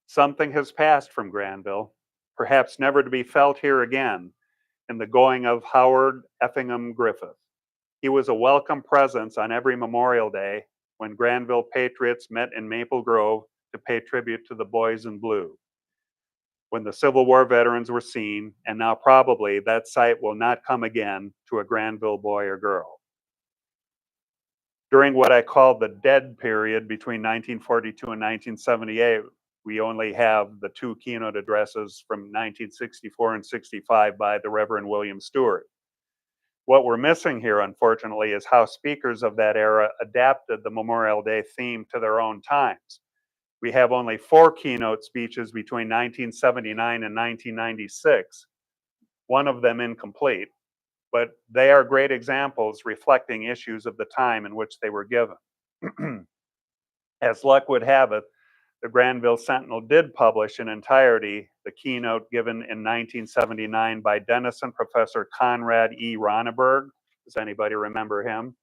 Something has passed from Granville, perhaps never to be felt here again, in the going of Howard Effingham Griffith. He was a welcome presence on every Memorial Day when Granville patriots met in Maple Grove to pay tribute to the boys in blue. When the Civil War veterans were seen, and now probably that sight will not come again to a Granville boy or girl. During what I call the dead period between 1942 and 1978, we only have the two keynote addresses from 1964 and 65 by the Reverend William Stewart. What we're missing here, unfortunately, is how speakers of that era adapted the Memorial Day theme to their own times. We have only 4 keynote speeches between 1979 and 1996, one of them incomplete, but they are great examples reflecting issues of the time in which they were given. As luck would have it, the Granville Sentinel did publish in entirety the keynote given in 1979 by Denison professor Conrad E. Ronneberg. Does anybody remember him?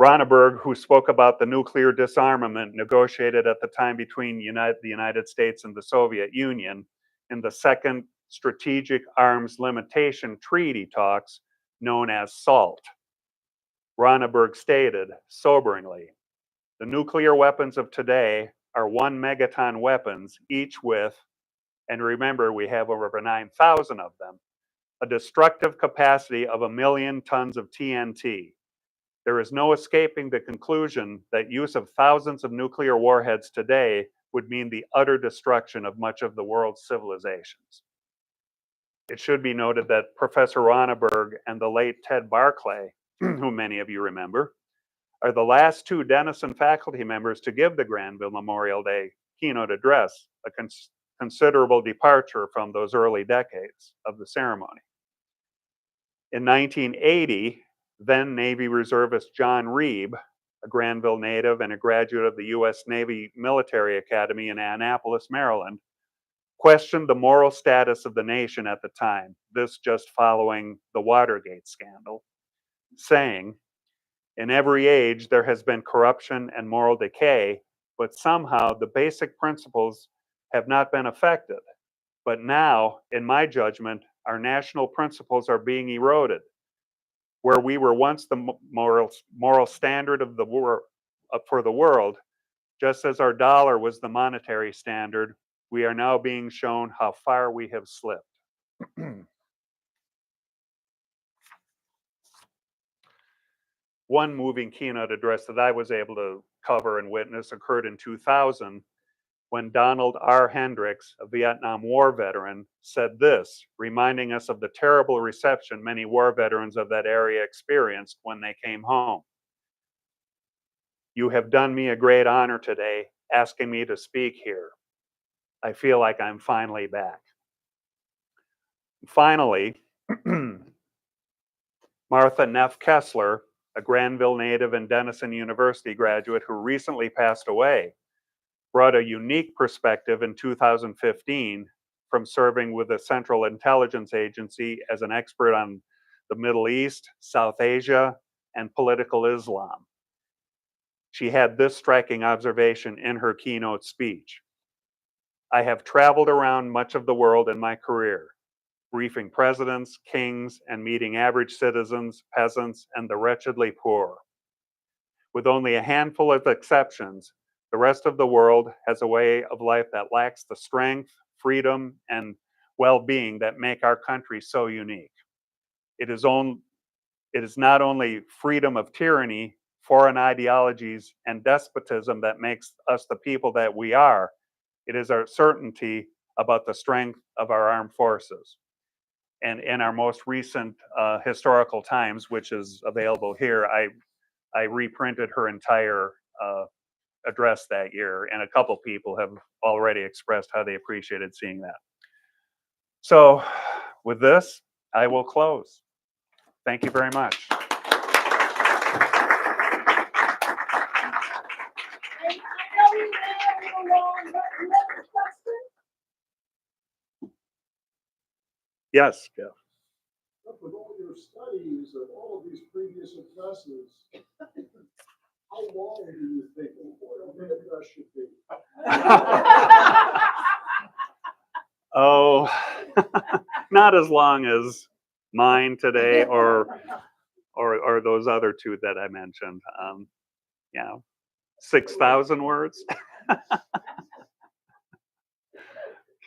Ronneberg, who spoke about the nuclear disarmament negotiated at the time between the United States and the Soviet Union in the Second Strategic Arms Limitation Treaty talks known as SALT. Ronneberg stated, soberingly, the nuclear weapons of today are 1 megaton weapons, each with, and remember we have over 9,000 of them, a destructive capacity of 1 million tons of TNT. There is no escaping the conclusion that use of thousands of nuclear warheads today would mean the utter destruction of much of the world's civilizations. It should be noted that Professor Ronneberg and the late Ted Barclay, who many of you remember, are the last 2 Denison faculty members to give the Granville Memorial Day keynote address, a considerable departure from those early decades of the ceremony. In 1980, then Navy reservist John Reeb, a Granville native and a graduate of the U.S. Navy Military Academy in Annapolis, Maryland, questioned the moral status of the nation at the time, this just following the Watergate scandal, saying, in every age there has been corruption and moral decay, but somehow the basic principles have not been affected. But now, in my judgment, our national principles are being eroded. Where we were once the moral standard of for the world, just as our dollar was the monetary standard, we are now being shown how far we have slipped. One moving keynote address that I was able to cover and witness occurred in 2000 when Donald R. Hendricks, a Vietnam War veteran, said this, reminding us of the terrible reception many war veterans of that area experienced when they came home. You have done me a great honor today, asking me to speak here. I feel like I'm finally back. Finally, Martha Neff Kessler, a Granville native and Denison University graduate who recently passed away, brought a unique perspective in 2015 from serving with the Central Intelligence Agency as an expert on the Middle East, South Asia, and political Islam. She had this striking observation in her keynote speech. I have traveled around much of the world in my career, briefing presidents, kings, and meeting average citizens, peasants, and the wretchedly poor. With only a handful of exceptions, the rest of the world has a way of life that lacks the strength, freedom, and well-being that make our country so unique. It is not only freedom of tyranny, foreign ideologies, and despotism that makes us the people that we are. It is our certainty about the strength of our armed forces. And in our most recent Historical Times, which is available here, I reprinted her entire address that year, and a couple people have already expressed how they appreciated seeing that. So with this, I will close. Thank you very much. Yes, Jeff. With all your studies of all of these previous addresses, how long do you think a memorial day address should be? Oh, not as long as mine today or those other two that I mentioned. Yeah, 6,000 words.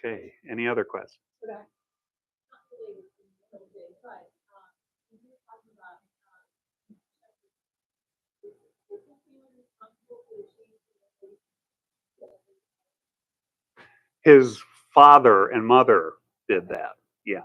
Okay, any other questions? His father and mother did that. Yeah.